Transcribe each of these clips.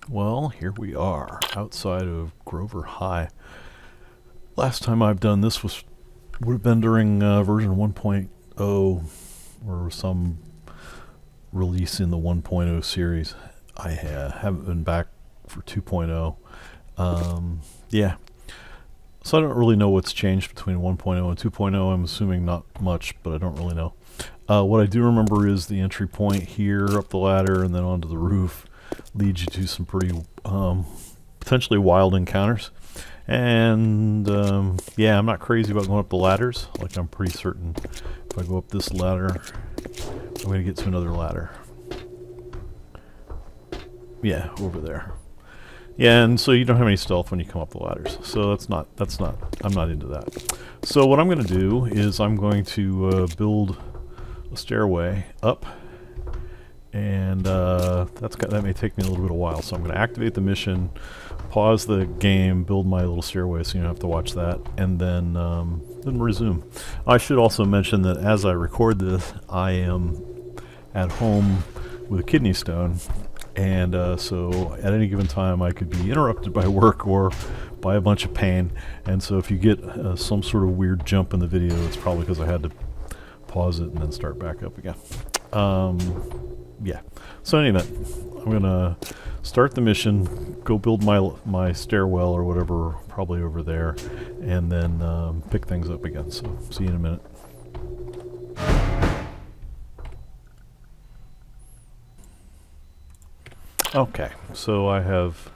Well, here we are, outside of Grover High. Last time I've done this would have been during version 1.0 or some release in the 1.0 series. I haven't been back for 2.0. Yeah. So I don't really know what's changed between 1.0 and 2.0. I'm assuming not much, but I don't really know. What I do remember is the entry point here, up the ladder, and then onto the roof leads you to some pretty potentially wild encounters. And yeah, I'm not crazy about going up the ladders. Like, I'm pretty certain if I go up this ladder, I'm going to get to another ladder. Yeah, over there. Yeah, and so you don't have any stealth when you come up the ladders. So I'm not into that. So what I'm going to do is I'm going to build a stairway up, and that may take me a little bit of while. So I'm going to activate the mission, pause the game, build my little stairway so you don't have to watch that, and then resume. I should also mention that as I record this, I am at home with a kidney stone, and so at any given time I could be interrupted by work or by a bunch of pain, and so if you get some sort of weird jump in the video, it's probably because I had to pause it and then start back up again. Yeah. So in any event, I'm gonna start the mission, go build my stairwell or whatever, probably over there, and then pick things up again. So see you in a minute. Okay, so I have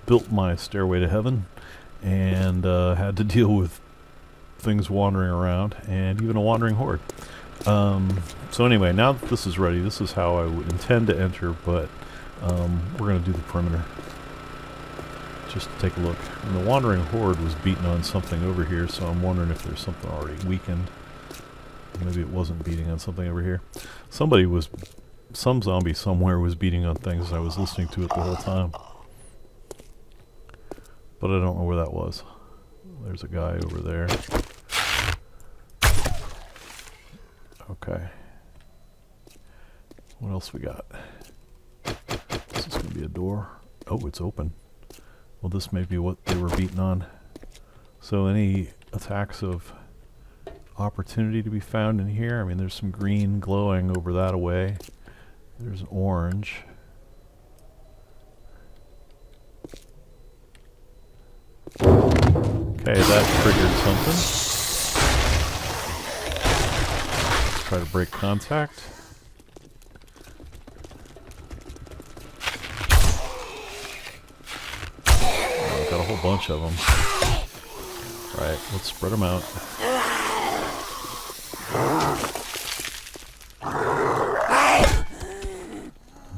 built my stairway to heaven, and had to deal with things wandering around, and even a wandering horde. So anyway, now that this is ready, this is how I would intend to enter, but we're going to do the perimeter. Just to take a look. And the wandering horde was beating on something over here, so I'm wondering if there's something already weakened. Maybe it wasn't beating on something over here. Some zombie somewhere was beating on things. I was listening to it the whole time. But I don't know where that was. There's a guy over there. Okay. What else we got? Is this going to be a door? Oh, it's open. Well, this may be what they were beating on. So any attacks of opportunity to be found in here? I mean, there's some green glowing over that away. There's an orange. Okay, that triggered something. Let's try to break contact. Oh, got a whole bunch of them. Right, let's spread them out.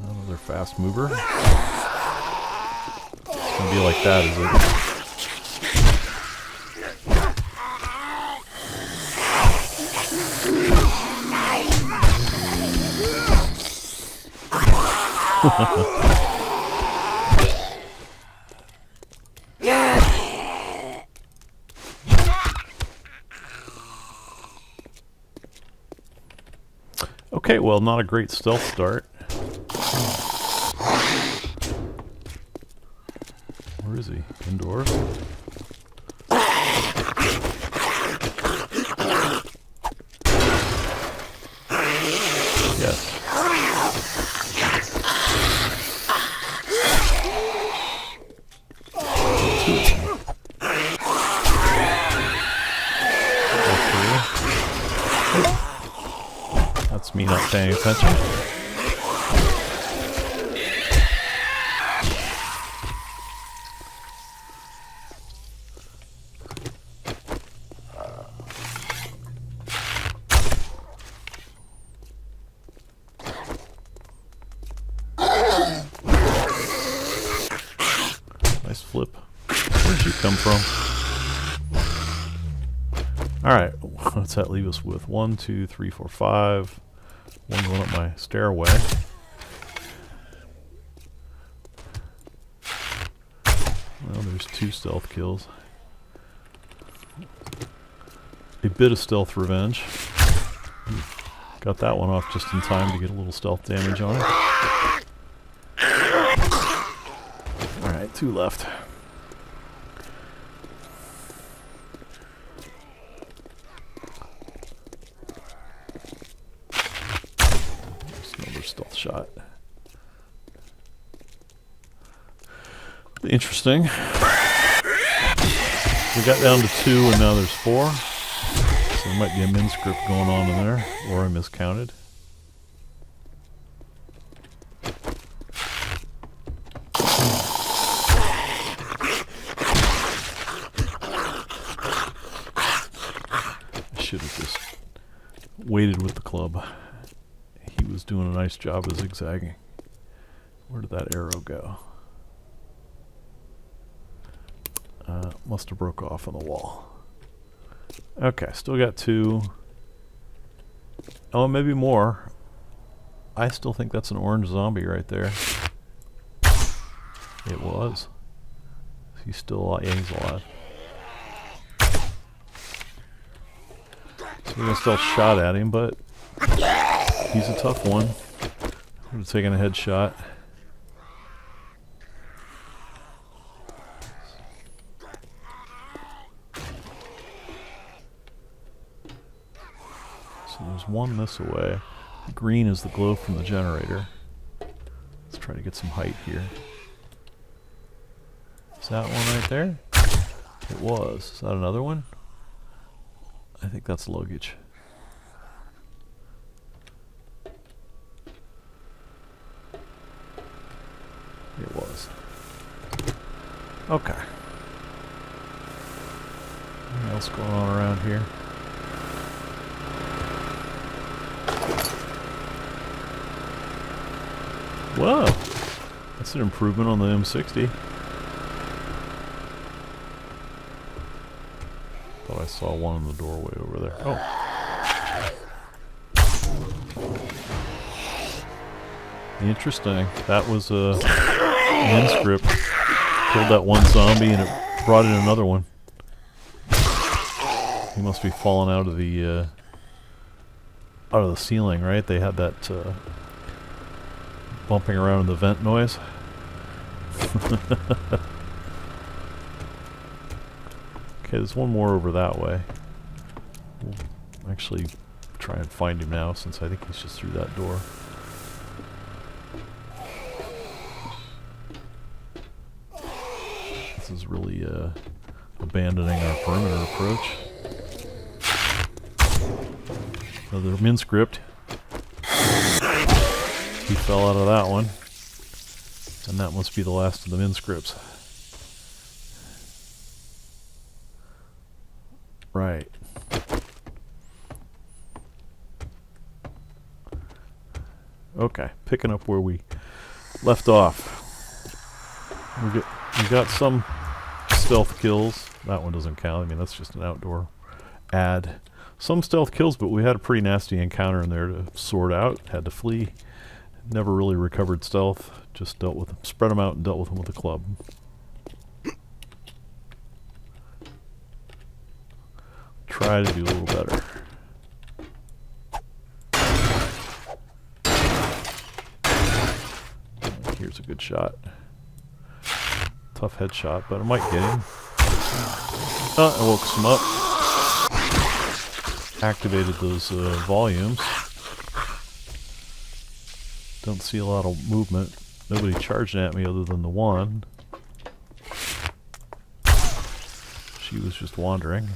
Another fast mover. It's gonna be like that, is it? Okay, well, not a great stealth start. Where is he? Indoors? Yes. That's me not paying attention. Nice flip. Where'd you come from? Alright, what's that leave us with? 1, 2, 3, 4, 5. One going up my stairway. Well, there's 2 stealth kills. A bit of stealth revenge. Got that one off just in time to get a little stealth damage on it. 2 left. There's another stealth shot. Interesting. We got down to 2 and now there's 4. So there might be a min script going on in there, or I miscounted. I should have just waited with the club. He was doing a nice job of zigzagging. Where did that arrow go? Must have broke off on the wall. Okay, still got 2. Oh, maybe more. I still think that's an orange zombie right there. It was. He's still alive. Yeah, he's alive. So we're gonna still shot at him, but he's a tough one. Would have taken a headshot. So there's one this way. Green is the glow from the generator. Let's try to get some height here. Is that one right there? It was. Is that another one? I think that's luggage. It was. Okay. Anything else going on around here? Whoa! That's an improvement on the M60. Thought I saw one in the doorway over there. Oh. Interesting. That was a end script. Killed that one zombie and it brought in another one. He must be falling out of the ceiling, right? They had that bumping around in the vent noise. Okay, there's one more over that way. We'll actually try and find him now, since I think he's just through that door. This is really abandoning our perimeter approach. Another min script. He fell out of that one. And that must be the last of the min scripts. Right. Okay, picking up where we left off. We got some stealth kills. That one doesn't count. I mean, that's just an outdoor ad. Some stealth kills, but we had a pretty nasty encounter in there to sort out. Had to flee. Never really recovered stealth. Just dealt with them, spread them out and dealt with them with a club. Try to do a little better. Here's a good shot. Tough headshot, but I might get him. Oh, I woke some up. Activated those volumes. Don't see a lot of movement. Nobody charging at me other than the one. She was just wandering.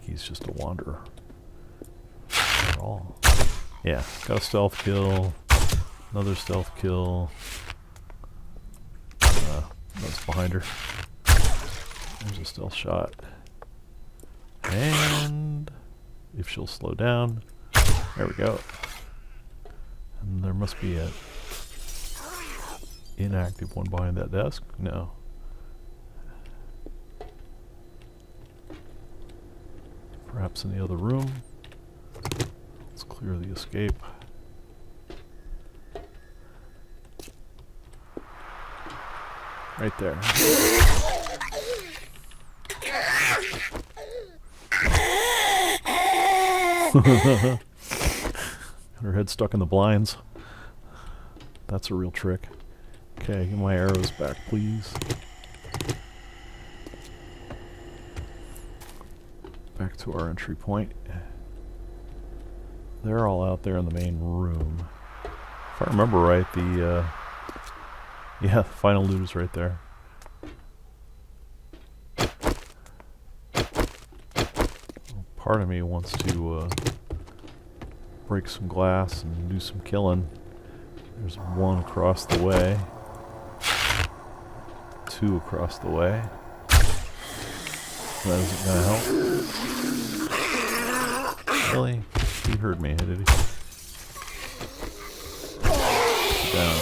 He's just a wanderer. At all. Yeah, got a stealth kill. Another stealth kill. That's behind her. There's a stealth shot. And if she'll slow down. There we go. And there must be a inactive one behind that desk. No. Perhaps in the other room. Let's clear the escape. Right there. Her head stuck in the blinds. That's a real trick. Okay, get my arrows back, please. Back to our entry point. They're all out there in the main room. If I remember right, the final loot is right there. Part of me wants to break some glass and do some killing. There's one across the way. Two across the way. That isn't gonna help. Really? He heard me, did he? Down.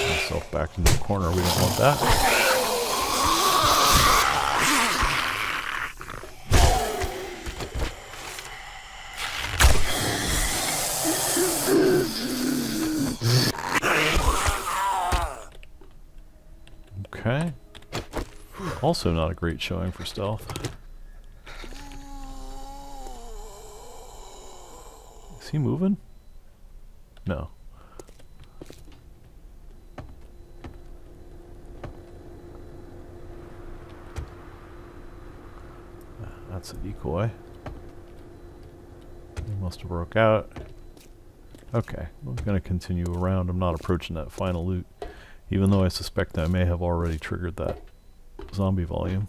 Myself back into the corner. We don't want that. Okay. Also not a great showing for stealth. Is he moving? No. That's a decoy. He must have broke out. Okay, I'm going to continue around. I'm not approaching that final loot, even though I suspect I may have already triggered that zombie volume.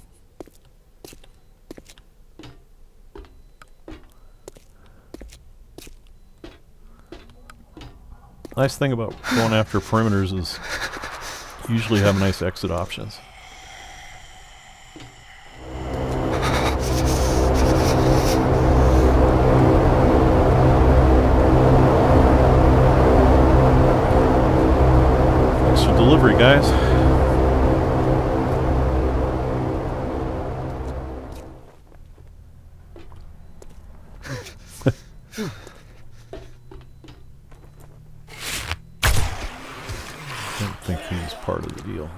Nice thing about going after perimeters is you usually have nice exit options. Thanks for delivery, guys. I don't think he was part of the deal.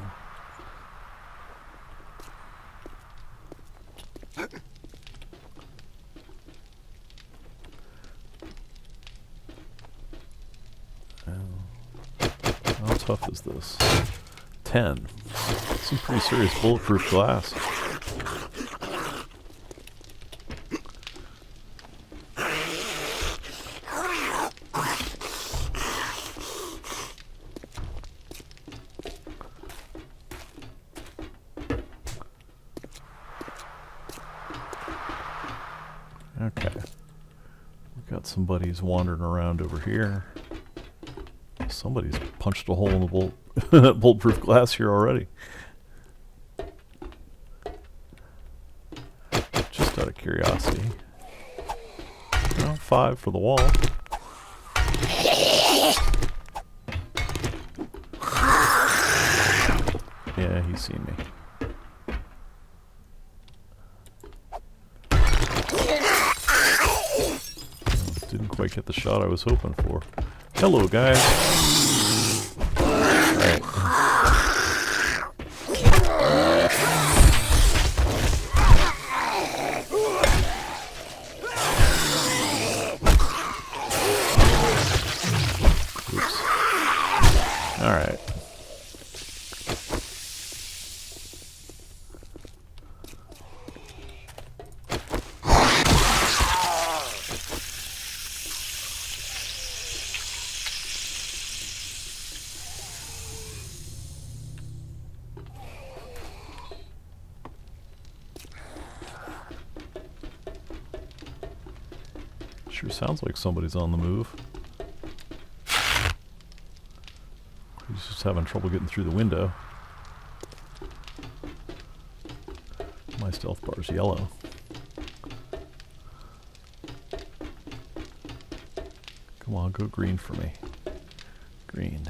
How tough is this? 10. Some pretty serious bulletproof glass. Okay. We've got some buddies wandering around over here. Somebody's punched a hole in the bulletproof glass here already. Just out of curiosity. Well, 5 for the wall. Yeah, he's seen me. Didn't quite get the shot I was hoping for. Hello, guys. Alright. Oops. Alright. Sure sounds like somebody's on the move. He's just having trouble getting through the window. My stealth bar's yellow. Come on, go green for me. Green.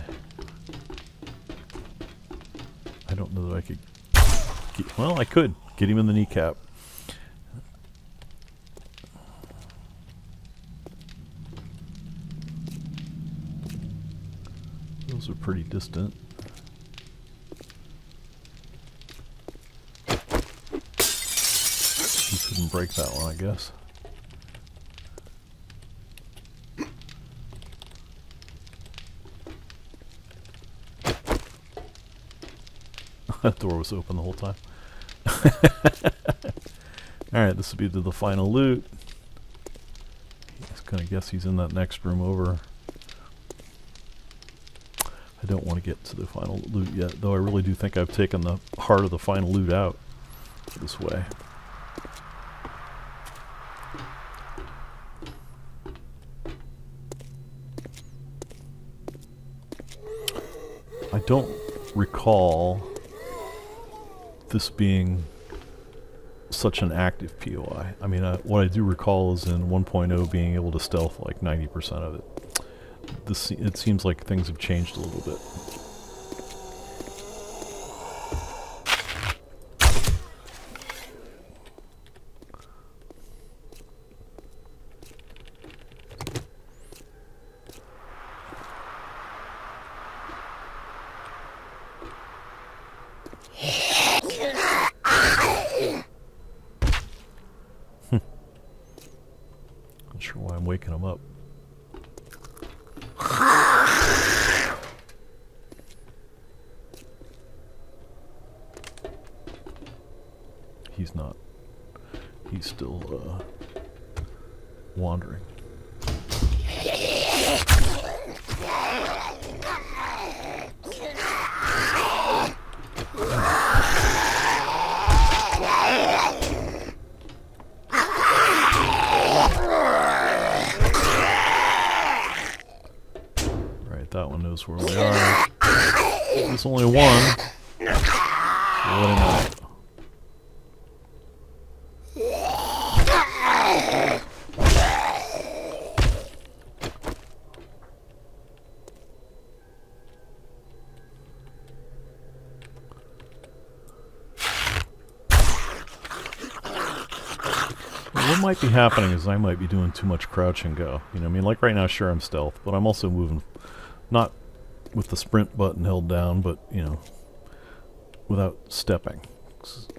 I don't know that I could... well, I could get him in the kneecap. Those are pretty distant. You couldn't break that one, I guess. That door was open the whole time. Alright, this will be to the final loot. I was gonna guess he's in that next room over. I don't want to get to the final loot yet, though I really do think I've taken the heart of the final loot out this way. I don't recall this being such an active POI. I mean, what I do recall is in 1.0 being able to stealth like 90% of it. It seems like things have changed a little bit. Not sure why I'm waking him up. He's not. He's still wandering. Right, that one knows where we are. There's only one. So let him out. What might be happening is I might be doing too much crouch and go. You know, I mean, like right now, sure, I'm stealth, but I'm also moving, not with the sprint button held down, but, you know, without stepping.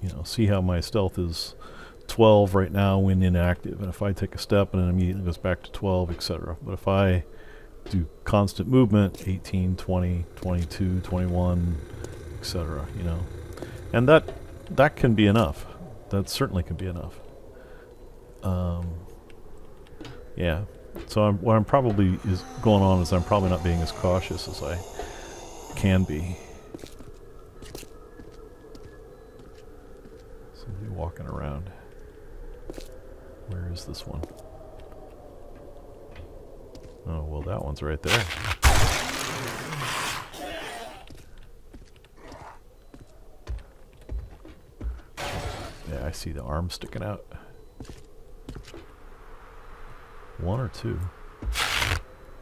You know, see how my stealth is 12 right now when inactive, and if I take a step and it immediately goes back to 12, etc. But if I do constant movement, 18, 20, 22, 21, etc., you know, and that can be enough. That certainly can be enough. Yeah. So what I'm probably is going on is I'm probably not being as cautious as I can be. Somebody walking around. Where is this one? Oh, well, that one's right there. Yeah, I see the arm sticking out. One or two?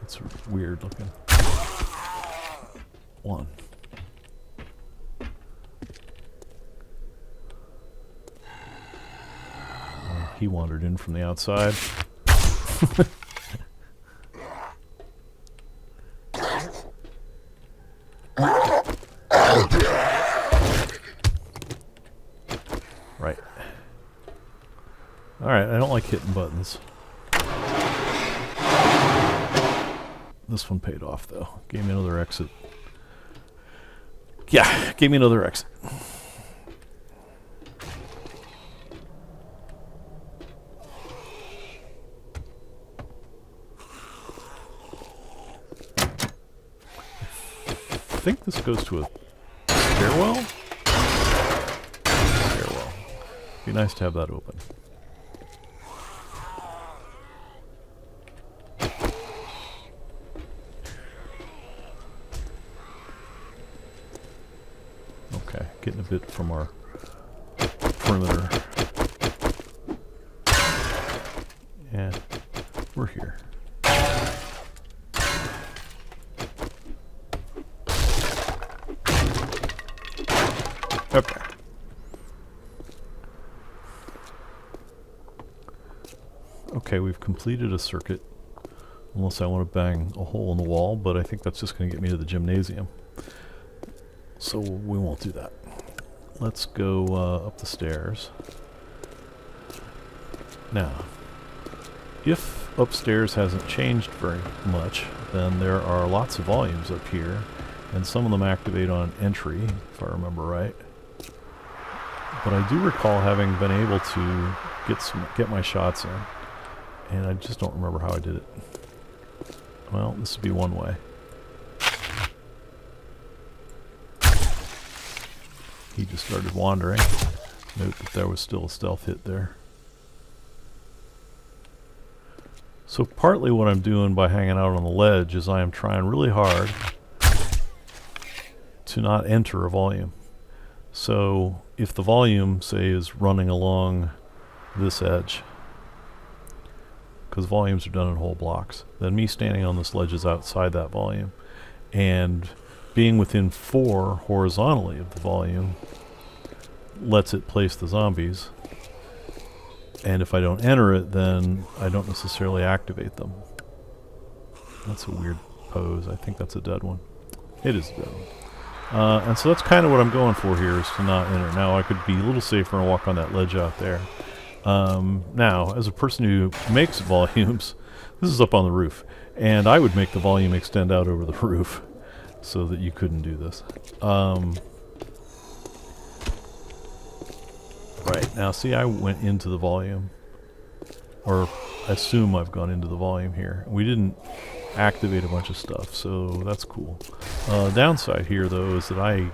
That's weird looking. One. He wandered in from the outside. Right. Alright, I don't like hitting buttons. This one paid off, though. Gave me another exit. Yeah, gave me another exit. I think this goes to a stairwell? Stairwell. Be nice to have that open. Getting a bit from our perimeter. Yeah, we're here. Okay. Okay, we've completed a circuit unless I want to bang a hole in the wall, but I think that's just going to get me to the gymnasium. So we won't do that. Let's go up the stairs. Now, if upstairs hasn't changed very much, then there are lots of volumes up here, and some of them activate on entry, if I remember right. But I do recall having been able to get my shots in, and I just don't remember how I did it. Well, this would be one way. He just started wandering. Note that there was still a stealth hit there. So partly what I'm doing by hanging out on the ledge is I am trying really hard to not enter a volume. So if the volume, say, is running along this edge, because volumes are done in whole blocks, then me standing on this ledge is outside that volume, and being within 4 horizontally of the volume lets it place the zombies, and if I don't enter it, then I don't necessarily activate them. That's a weird pose. I think that's a dead one. It is a dead one. And so that's kind of what I'm going for here, is to not enter. Now I could be a little safer and walk on that ledge out there. Now, as a person who makes volumes, this is up on the roof, and I would make the volume extend out over the roof so that you couldn't do this. Right, now see, I went into the volume, or assume I've gone into the volume here. We didn't activate a bunch of stuff, so that's cool. Downside here, though, is that I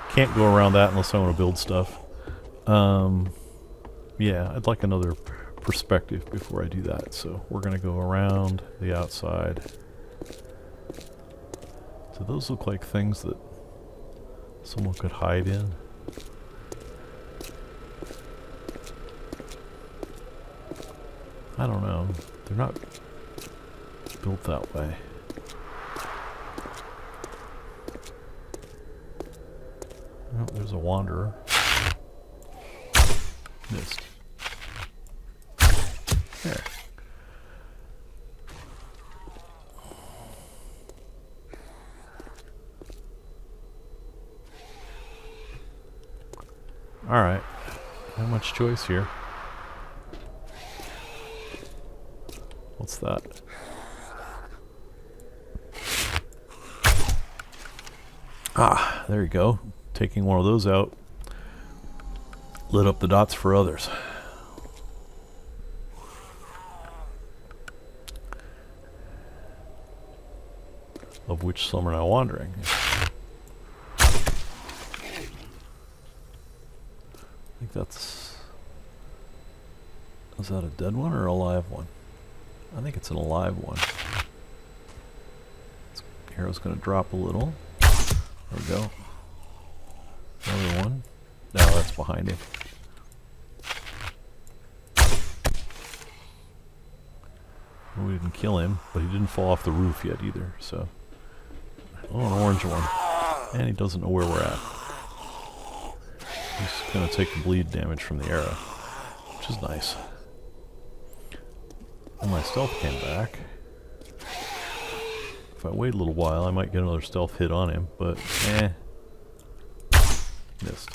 can't go around that unless I want to build stuff. Yeah, I'd like another perspective before I do that, so we're going to go around the outside. Do those look like things that someone could hide in? I don't know. They're not built that way. Oh, there's a wanderer. Missed. There. Alright. Not much choice here. What's that? Ah, there you go. Taking one of those out lit up the dots for others. Of which some are now wandering. I think that's... Is that a dead one or a live one? I think it's an alive one. Arrow's going to drop a little. There we go. Another one. No, that's behind him. Well, we didn't kill him, but he didn't fall off the roof yet either, so... Oh, an orange one. And he doesn't know where we're at. He's going to take the bleed damage from the arrow, which is nice. And my stealth came back. If I wait a little while, I might get another stealth hit on him, but missed.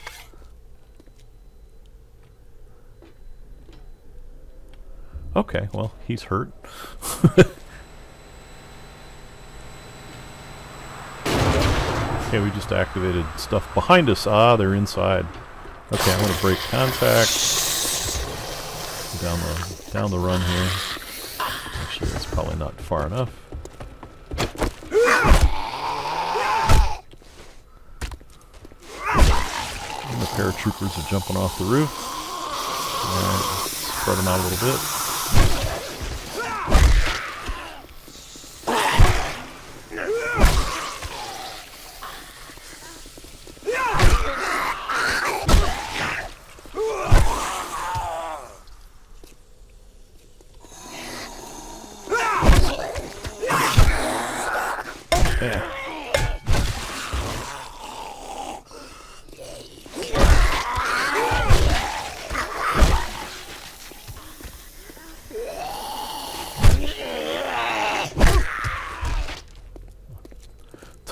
Okay, well, he's hurt. Okay, we just activated stuff behind us. Ah, they're inside. Okay, I'm going to break contact. Down the run here. Actually, that's probably not far enough. And the paratroopers are jumping off the roof. Alright, spread them out a little bit. Yeah.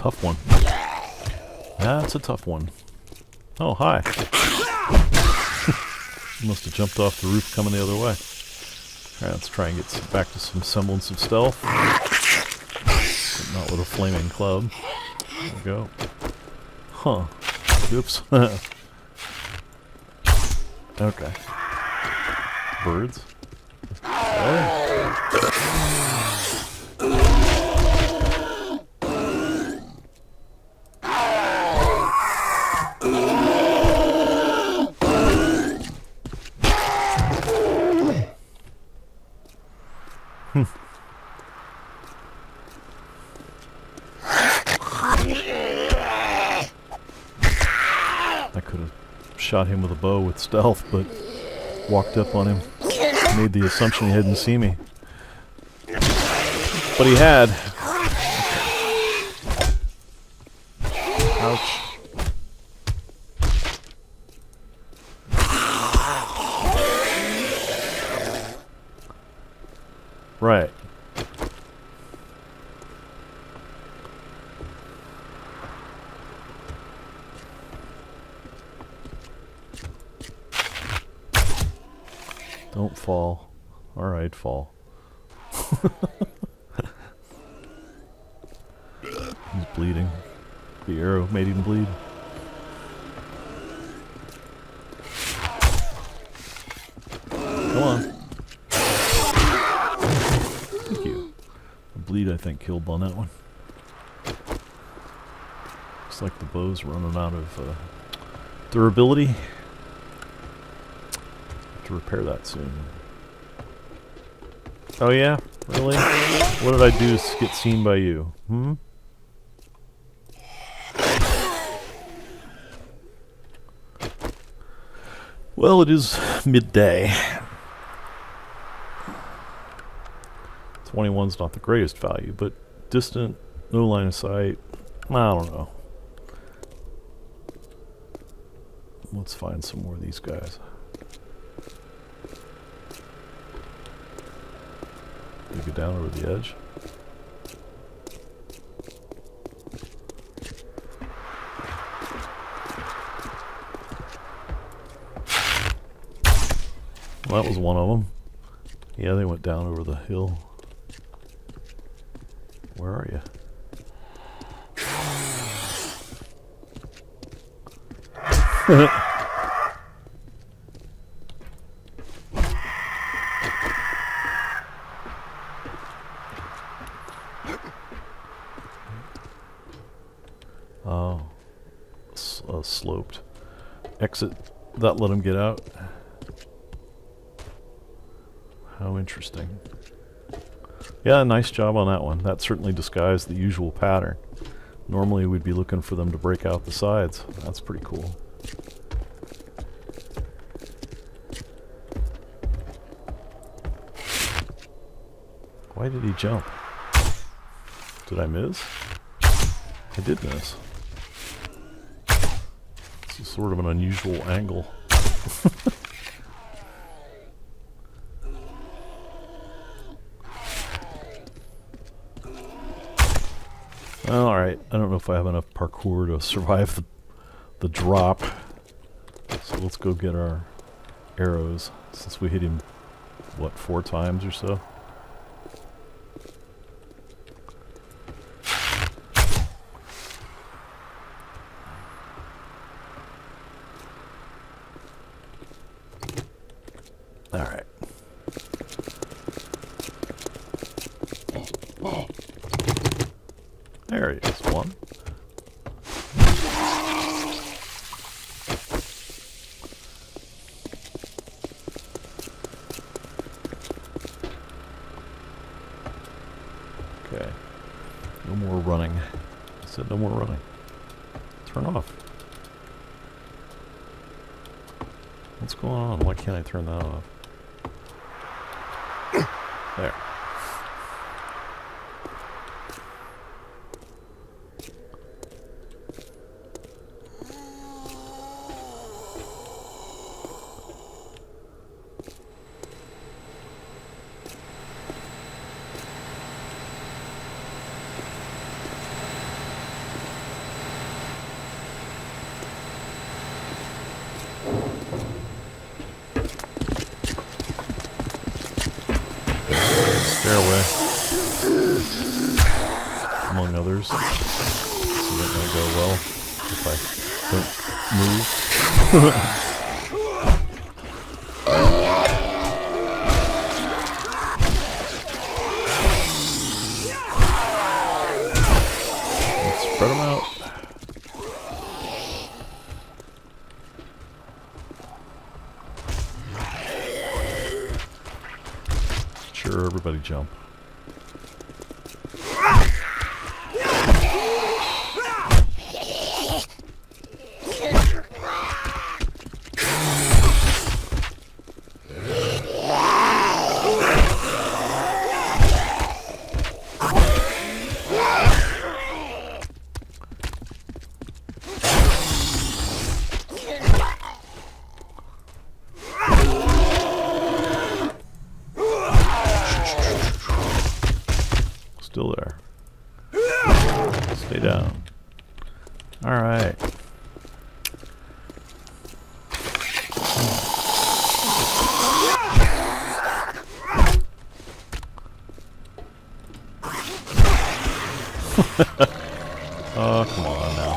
tough one. That's a tough one. Oh, hi. Must have jumped off the roof coming the other way. Alright, let's try and get back to some semblance of stealth. But not with a flaming club. There we go. Huh. Oops. Okay. Birds. I could have shot him with a bow with stealth, but walked up on him. Made the assumption he hadn't seen me. But he had. Ouch. Right. Don't fall. Alright, fall. He's bleeding. The arrow made him bleed. Come on. Thank you. The bleed, I think, killed on that one. Looks like the bow's running out of durability. To repair that soon. Oh yeah? Really? What did I do to get seen by you? Hmm? Well, it is midday. 21's not the greatest value, but distant, no line of sight. I don't know. Let's find some more of these guys. Get down over the edge. Well, that was one of them. Yeah, they went down over the hill. Where are you? Oh, sloped. Exit. That let him get out. How interesting. Yeah, nice job on that one. That certainly disguised the usual pattern. Normally we'd be looking for them to break out the sides. That's pretty cool. Why did he jump? Did I miss? I did miss. This is sort of an unusual angle. Well, alright. I don't know if I have enough parkour to survive the drop. So let's go get our arrows, since we hit him, what, 4 times or so? Alright. There he is, one. Okay. No more running. I said no more running. Turn off. What's going on? Why can't I turn that off? There. ladders. This isn't going to go well if I don't move. Spread them out. Sure, everybody jump. Still there. Stay down. Alright. Oh, come on now.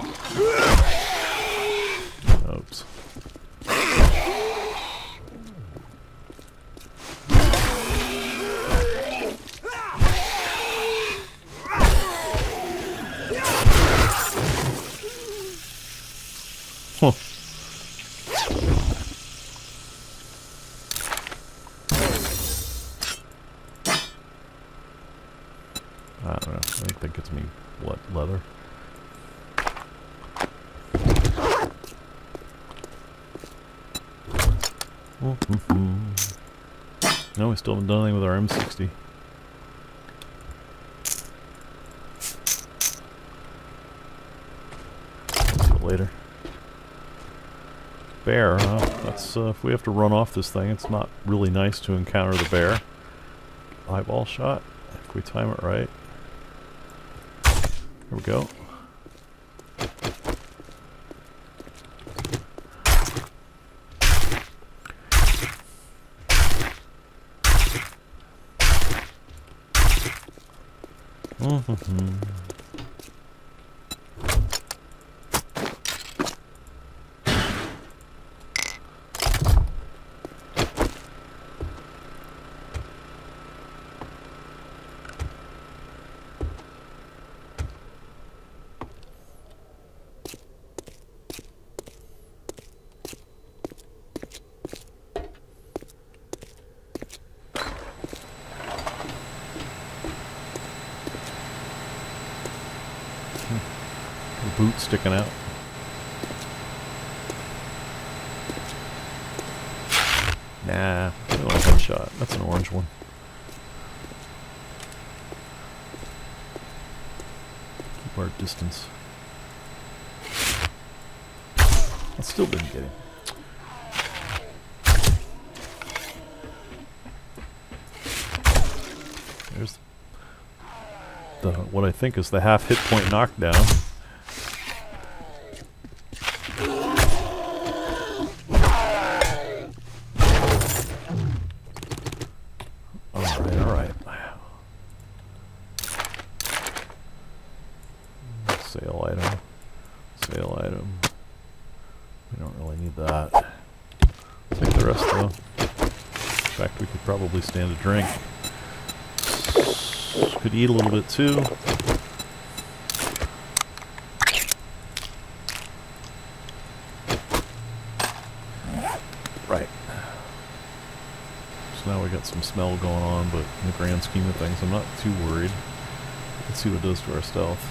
Oops. Huh. I don't know. I think that gets me what, leather? No, we still haven't done anything with our M60. See you later. Bear, huh? That's, if we have to run off this thing, it's not really nice to encounter the bear. Eyeball shot, if we time it right. Here we go. Boot sticking out. Nah, only one shot. That's an orange one. Keep our distance. I still didn't get him. There's the what I think is the half hit point knockdown. Alright. Sale item. Sale item. We don't really need that. Take the rest though. In fact, we could probably stand a drink. Could eat a little bit too. Right. So now we got some smell going on, but in the grand scheme of things, I'm not too worried. Let's see what it does to our stealth.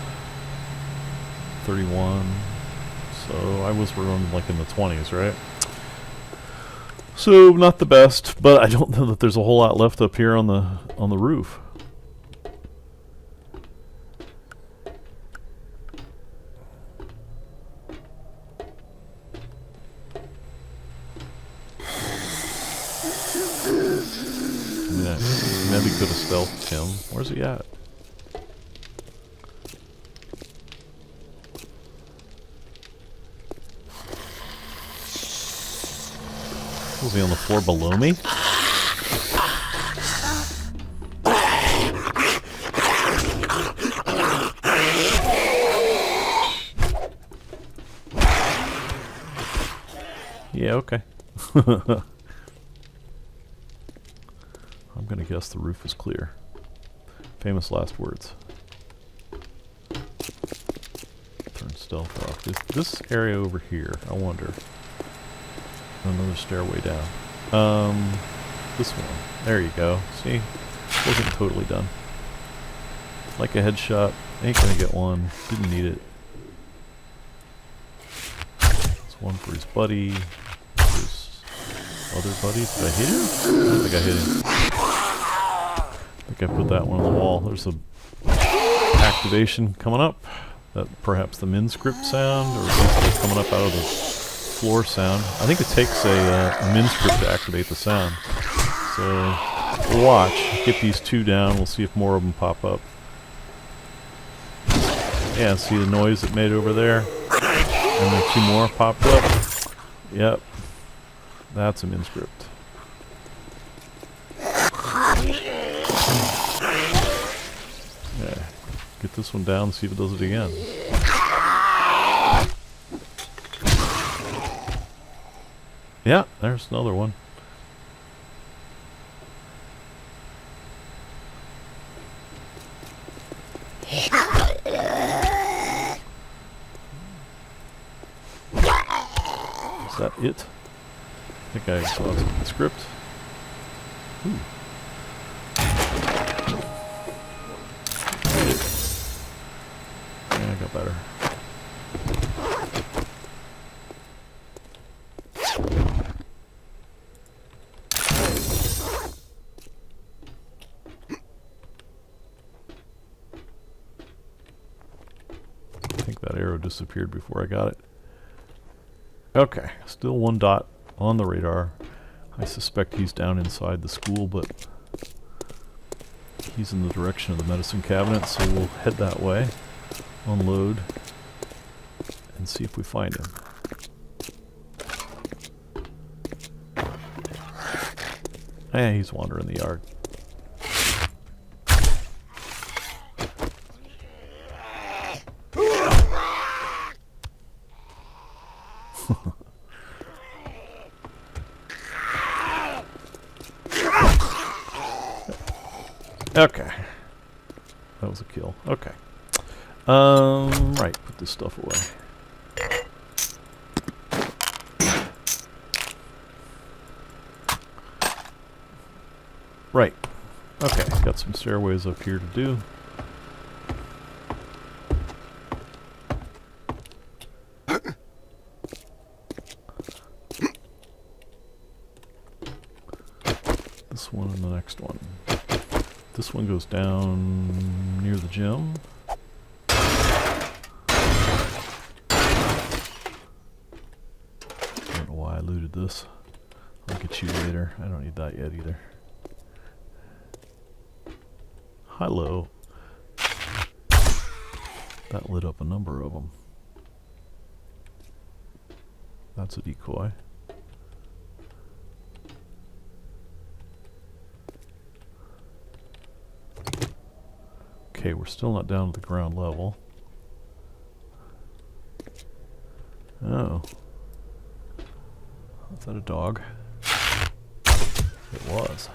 31. So I was running like in the 20s, right? So not the best, but I don't know that there's a whole lot left up here on the roof. Maybe could have stealthed him. Where's he at? Was he on the floor below me? Yeah, okay. I'm gonna guess the roof is clear. Famous last words. Turn stealth off. This area over here, I wonder. Another stairway down. This one. There you go. See? Wasn't totally done. Like a headshot. Ain't gonna get one. Didn't need it. It's one for his buddy. His other buddy. Did I hit him? I don't think I hit him. I think I put that one on the wall. There's a activation coming up. That perhaps the min script sound, or at least it's coming up out of the floor sound. I think it takes a min script to activate the sound. So we'll watch. Get these two down. We'll see if more of them pop up. Yeah, see the noise it made over there? And then two more popped up. Yep. That's a min script. Yeah. Get this one down and see if it does it again. Yeah, there's another one. Is that it? I think I saw some script. Ooh. Yeah, I got better. I think that arrow disappeared before I got it. Okay, still one dot on the radar. I suspect he's down inside the school, but he's in the direction of the medicine cabinet, so we'll head that way, unload, and see if we find him. Eh, he's wandering the yard. Okay. That was a kill. Okay. Right, put this stuff away. Right. Okay, got some stairways up here to do. This one and the next one. This one goes down near the gym. I don't know why I looted this. I'll get you later. I don't need that yet either. Hello. That lit up a number of them. That's a decoy. Okay, we're still not down to the ground level. Oh. Is that a dog? It was.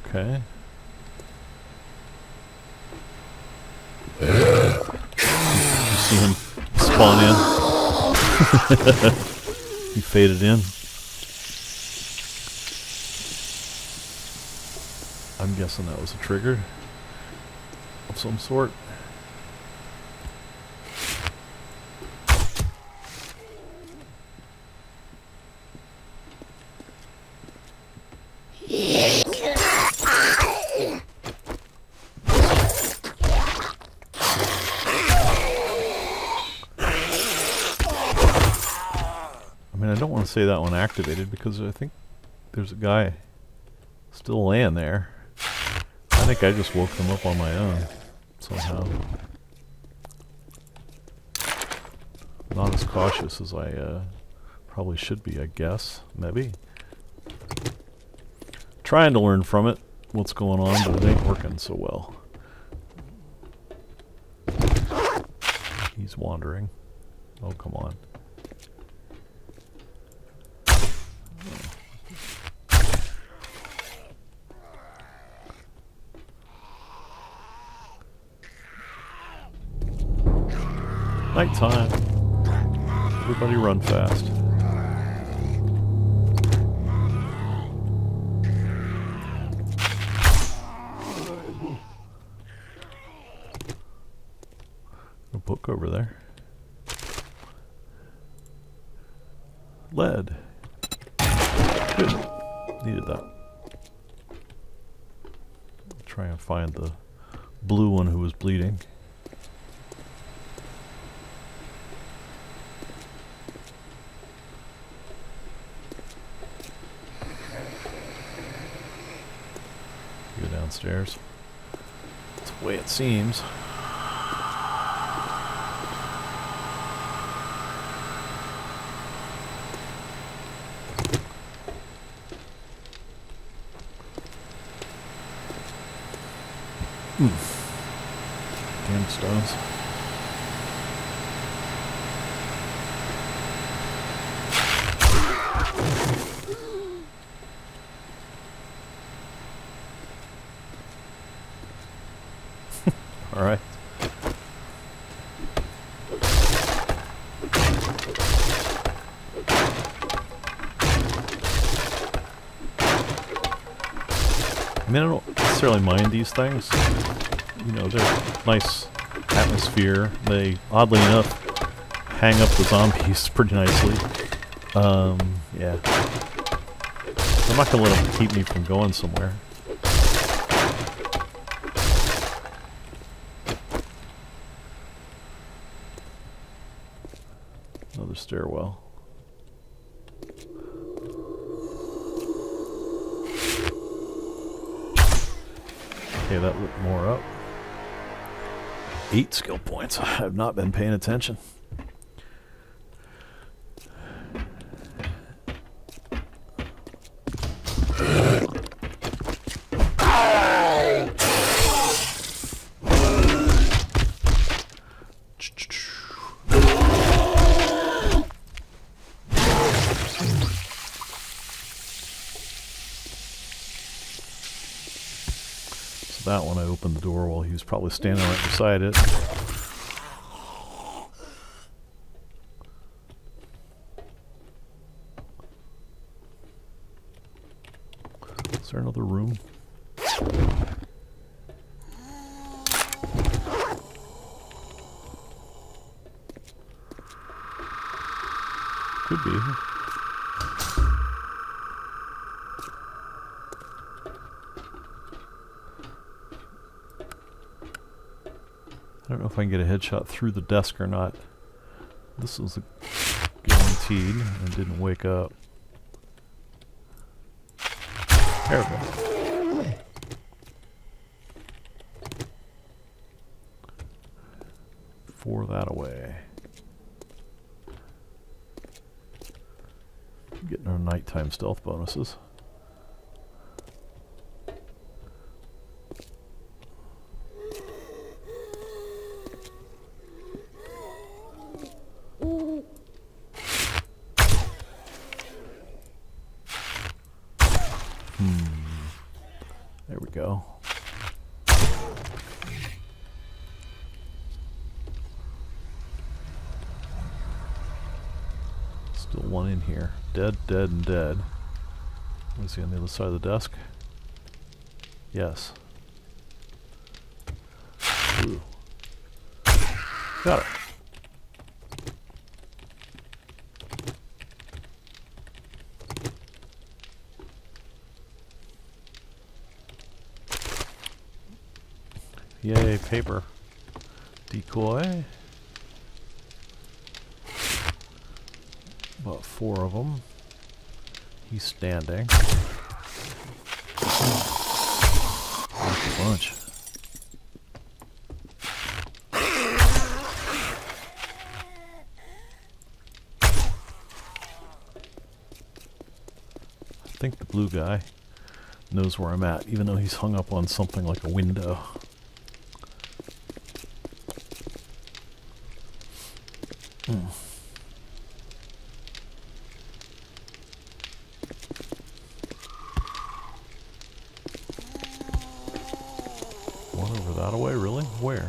Okay. You see him spawn in? He faded in. I'm guessing that was a trigger of some sort. I mean, I don't want to say that one activated because I think there's a guy still laying there. I think I just woke them up on my own somehow. Not as cautious as I probably should be, I guess. Maybe. trying to learn from it what's going on, but it ain't working so well. He's wandering. Oh, come on. Nighttime. Everybody run fast. A book over there. Lead. Good. Needed that. Try and find the blue one who was bleeding. Go downstairs. That's the way it seems. Damn stones. All right. I mean, I don't necessarily mind these things. You know, they're nice atmosphere. They, oddly enough, hang up the zombies pretty nicely. Yeah. I'm not gonna let them keep me from going somewhere. Another stairwell. Okay, that lit more up. 8 skill points. I have not been paying attention. That one I opened the door while he was probably standing right beside it. Is there another room? Could be. I don't know if I can get a headshot through the desk or not. This was guaranteed and didn't wake up. There we go. For that away. Getting our nighttime stealth bonuses. There we go. Still one in here. Dead, dead, and dead. Was he on the other side of the desk? Yes. Ooh. Got it. Yay, paper. Decoy. About 4 of them. He's standing. That's a bunch. I think the blue guy knows where I'm at, even though he's hung up on something like a window. One over that away, really? Where?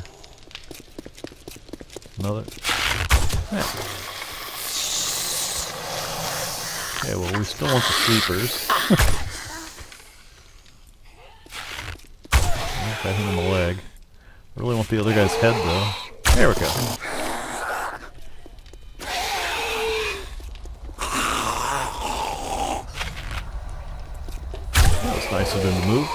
Another? Yeah. Okay, well, we still want the sleepers. Got him in the leg. I really want the other guy's head, though. There we go. That was nice of him to move.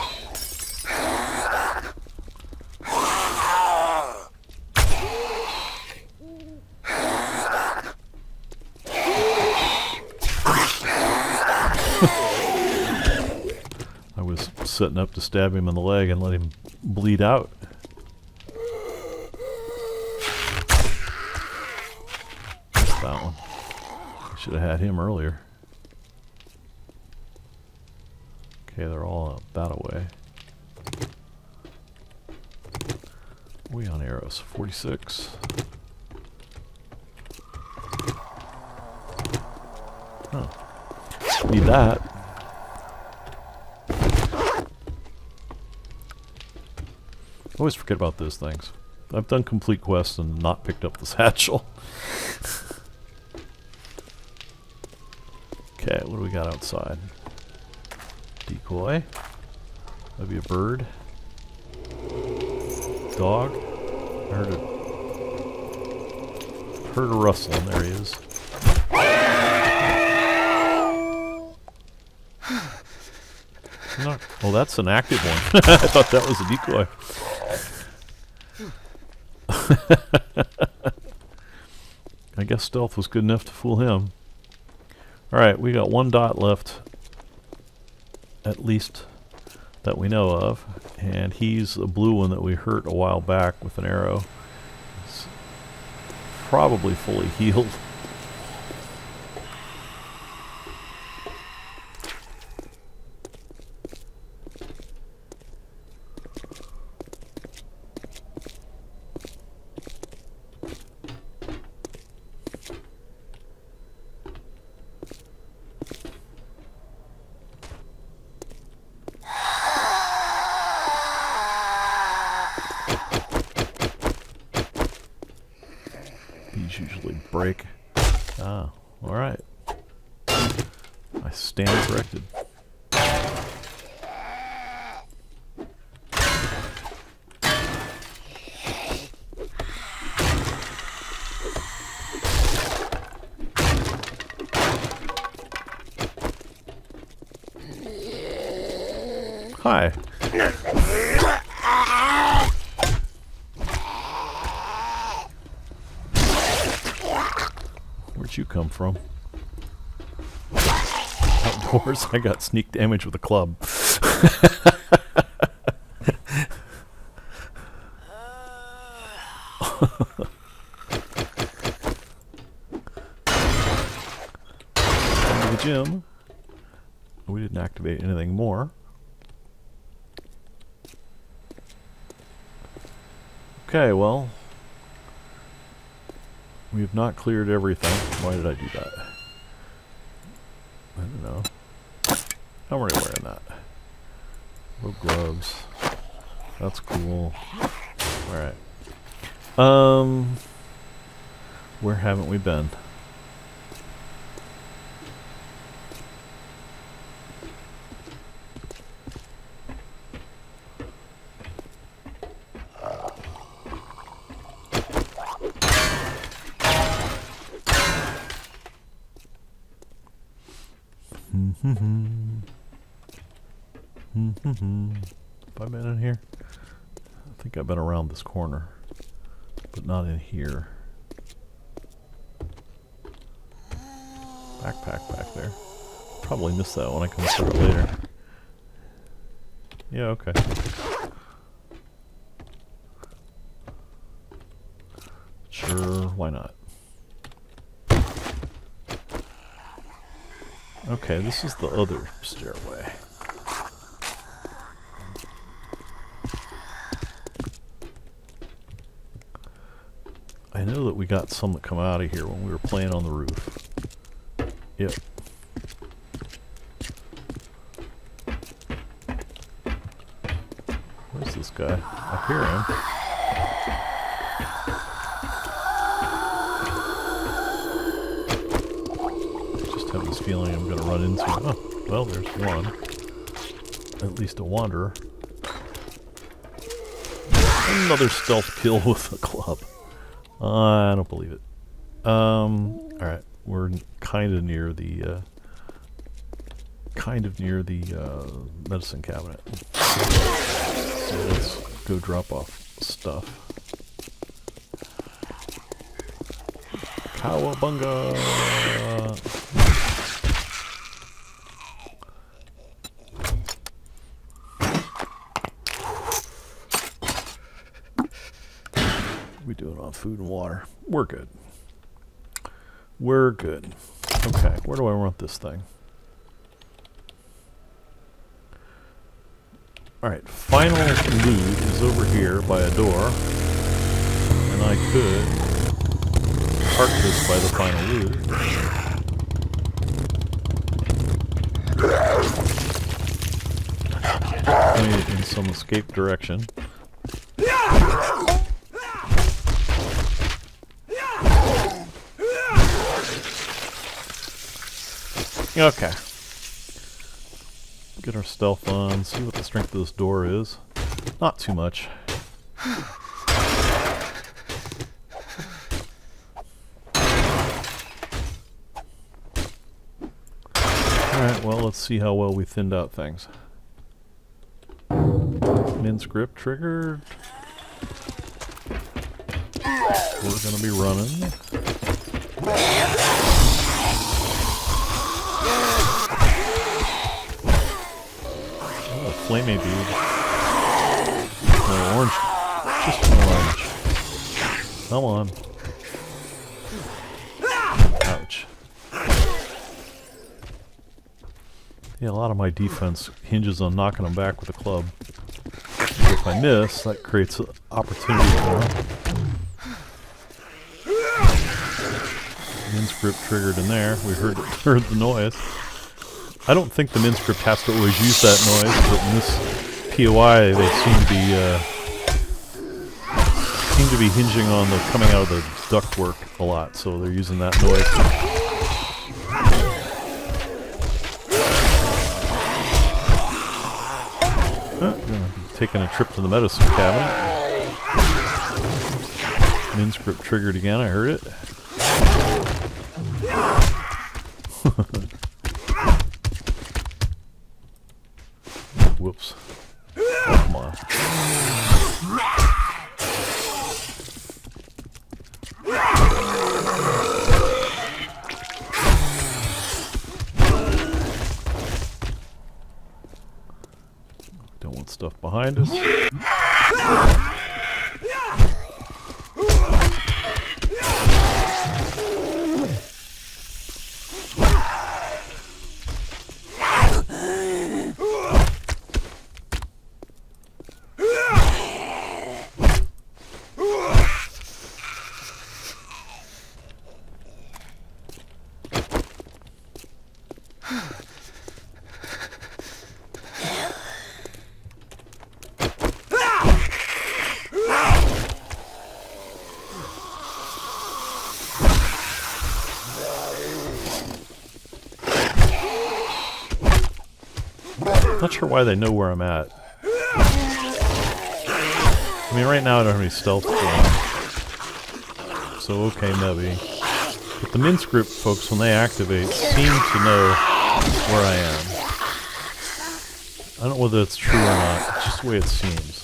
I was setting up to stab him in the leg and let him bleed out. Missed that one. Should have had him earlier. Okay, they're all that away. We on arrows, 46. Huh. Need that. I always forget about those things. I've done complete quests and not picked up the satchel. Okay, what do we got outside? Decoy. Maybe a bird. Dog. I heard a rustle, and there he is. No. Oh, that's an active one. I thought that was a decoy. I guess stealth was good enough to fool him. Alright, we got one dot left, at least that we know of, and he's a blue one that we hurt a while back with an arrow. He's probably fully healed. These usually break. Ah, alright. I stand corrected. Hi. Where'd you come from? Outdoors? I got sneak damage with a club. Into the gym. We didn't activate anything more. Okay, well, we have not cleared everything. Why did I do that? I don't know. I'm already wearing that. No gloves. That's cool. Alright. Where haven't we been? Have I been in here? I think I've been around this corner, but not in here. Backpack back there. Probably missed that when I come through it later. Yeah, okay. Sure, why not? Okay, this is the other stairway. know that we got some that come out of here when we were playing on the roof. Yep. Where's this guy? I hear him. Just have this feeling I'm going to run into him. Oh, well, there's one. At least a wanderer. Another stealth kill with a club. I don't believe it. Alright, we're kind of near the medicine cabinet. So let's go drop off stuff. Cowabunga! We doing on food and water. We're good. We're good. Okay, where do I want this thing? Alright, final loot is over here by a door. And I could park this by the final loot. Point it in some escape direction. Okay. Get our stealth on, see what the strength of this door is. Not too much. Alright, well, let's see how well we thinned out things. Min script triggered. We're gonna be running. Flamey dude. No orange. Just an orange. Come on. Ouch. Yeah, a lot of my defense hinges on knocking them back with a club. So if I miss, that creates an opportunity for them. Min script triggered in there. We heard the noise. I don't think the min script has to always use that noise, but in this POI they seem to be hinging on the coming out of the ductwork a lot, so they're using that noise. Gonna be taking a trip to the medicine cabinet. Min script triggered again, I heard it. Whoops. Oh, come on. Don't want stuff behind us. Not sure why they know where I'm at. I mean, right now I don't have any stealth going. So okay, maybe. But the min script folks, when they activate, seem to know where I am. I don't know whether it's true or not. It's just the way it seems.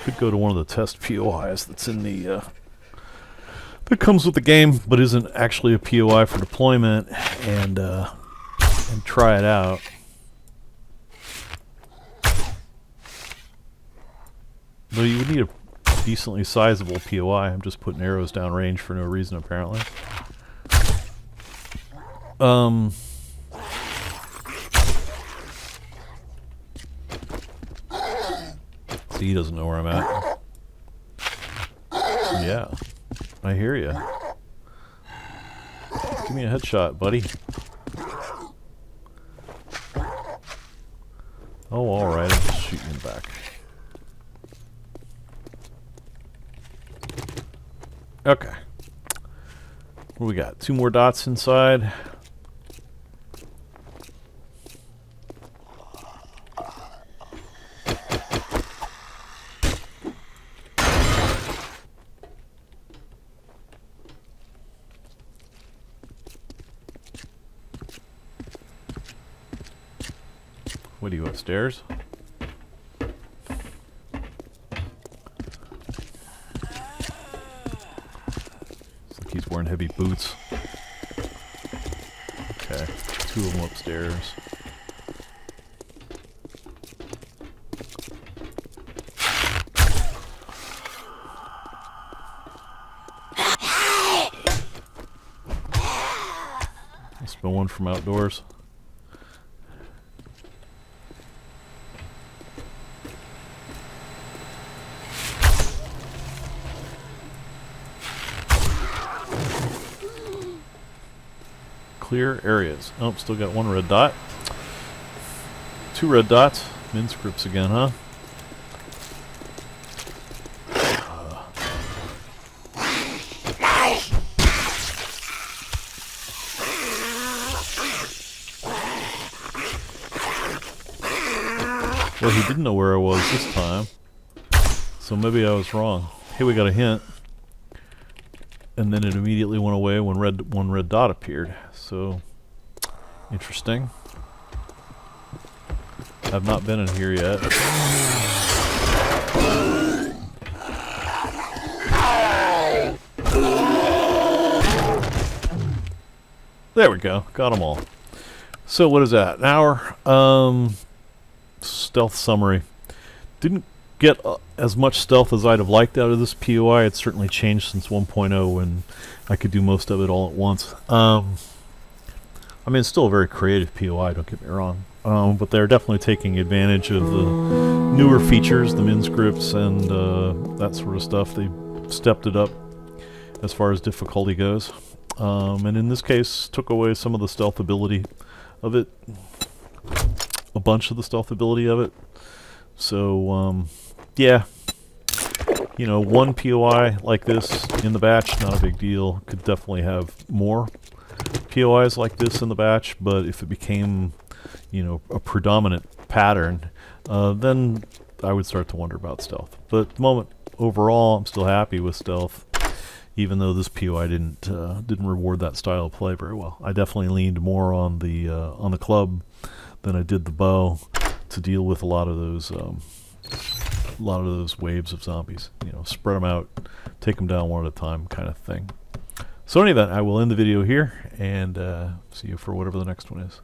Could go to one of the test POIs that's in the that comes with the game, but isn't actually a POI for deployment, and try it out. Though you would need a decently sizable POI. I'm just putting arrows down range for no reason, apparently. See, he doesn't know where I'm at. Yeah, I hear ya. Give me a headshot, buddy. Oh, alright, I'm just shooting him back. Okay. What do we got? 2 more dots inside. What are you, upstairs? Looks like he's wearing heavy boots. Okay, 2 of them upstairs. Must be one from outdoors. Clear areas. Oh, still got 1 red dot. 2 red dots. Min scripts again, huh? Well, he didn't know where I was this time. So maybe I was wrong. Hey, we got a hint. And then it immediately went away when one red dot appeared. So, interesting. I've not been in here yet. There we go. Got them all. So what is that? An hour? Stealth summary. Didn't get as much stealth as I'd have liked out of this POI. It's certainly changed since 1.0 when I could do most of it all at once. I mean, it's still a very creative POI, don't get me wrong. But they're definitely taking advantage of the newer features, the min scripts and that sort of stuff. They stepped it up as far as difficulty goes. And in this case, took away some of the stealth ability of it. A bunch of the stealth ability of it. So, yeah. You know, 1 POI like this in the batch, not a big deal. Could definitely have more POIs like this in the batch, but if it became, you know, a predominant pattern, then I would start to wonder about stealth. But at the moment, overall, I'm still happy with stealth, even though this POI didn't reward that style of play very well. I definitely leaned more on the club than I did the bow to deal with a lot of those waves of zombies. You know, spread them out, take them down one at a time, kind of thing. So in any event, I will end the video here and see you for whatever the next one is.